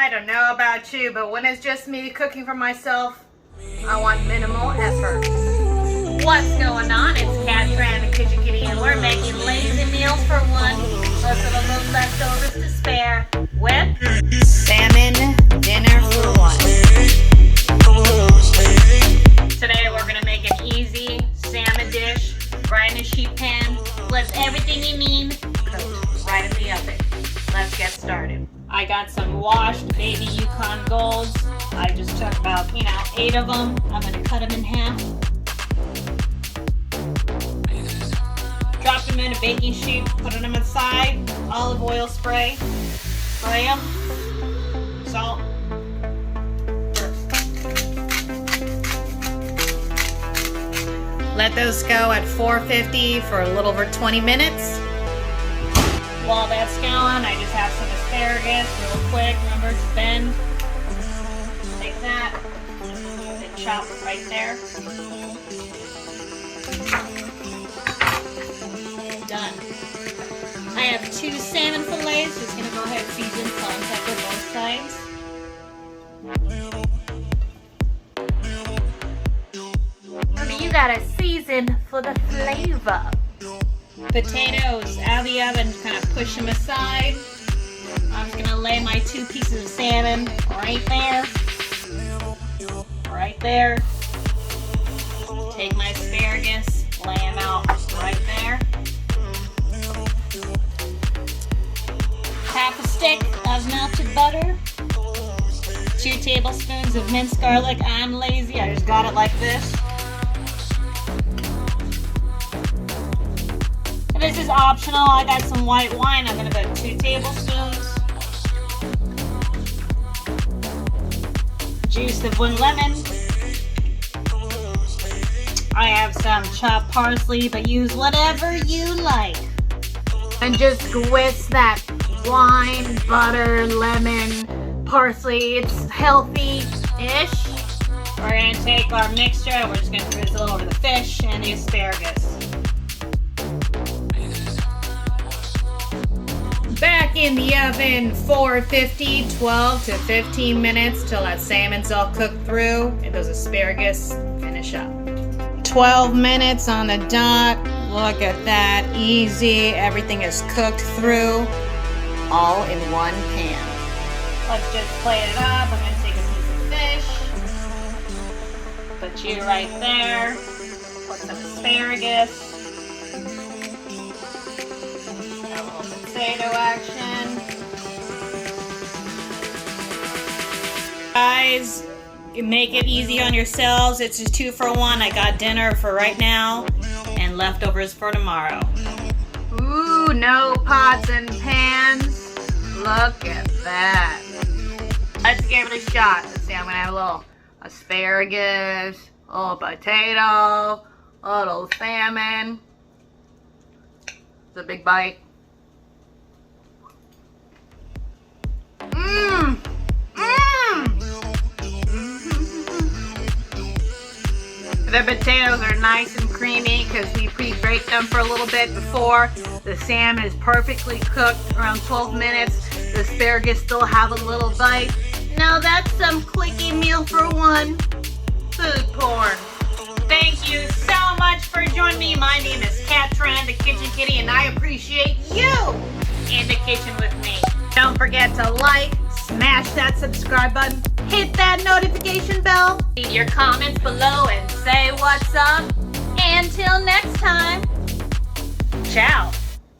I don't know about you, but when it's just me cooking for myself, I want minimal effort. What's going on? It's Cat Tran, the Kitchen Kitty, and we're making lazy meals for one, plus a little leftovers to spare, with salmon dinner for one. Today we're gonna make an easy salmon dish, right in a sheet pan, plus everything you need cooked right in the oven. Let's get started. I got some washed baby Yukon Golds. I just took about, 8 of them. I'm gonna cut them in half. Drop them in a baking sheet, put them aside. Olive oil spray. Spray them. Salt. Let those go at 450 for a little over 20 minutes. While that's going, I just have some asparagus real quick. Remember, it's bend. Take that and chop it right there. Done. I have 2 salmon fillets. Just gonna go ahead and season salt and pepper both sides. Remember, you gotta season for the flavor. Potatoes out of the oven, kind of push them aside. I'm just gonna lay my 2 pieces of salmon right there. Right there. Take my asparagus, lay them out right there. Half a stick of melted butter. 2 tablespoons of minced garlic. I'm lazy, I just got it like this. This is optional. I got some white wine. I'm gonna put 2 tablespoons. Juice of 1 lemon. I have some chopped parsley, but use whatever you like. And just whisk that wine, butter, lemon, parsley. It's healthy-ish. We're gonna take our mixture. We're just gonna drizzle over the fish and the asparagus. Back in the oven, 450, 12 to 15 minutes till that salmon's all cooked through and those asparagus finish up. 12 minutes on the dot. Look at that, easy. Everything is cooked through, all in one pan. Let's just plate it up. I'm gonna take a piece of fish, put you right there, put some asparagus. A little potato action. Guys, make it easy on yourselves. It's a 2 for 1. I got dinner for right now and leftovers for tomorrow. Ooh, no pots and pans. Look at that. Let's give it a shot. Let's see, I'm gonna have a little asparagus, a little potato, a little salmon. It's a big bite. The potatoes are nice and creamy because we pre-baked them for a little bit before. The salmon is perfectly cooked, around 12 minutes. The asparagus still have a little bite. Now that's some quickie meal for one. Food porn. Thank you so much for joining me. My name is Cat Tran, the Kitchen Kitty, and I appreciate you in the kitchen with me. Don't forget to like, smash that subscribe button, hit that notification bell, leave your comments below and say what's up. Until next time, ciao.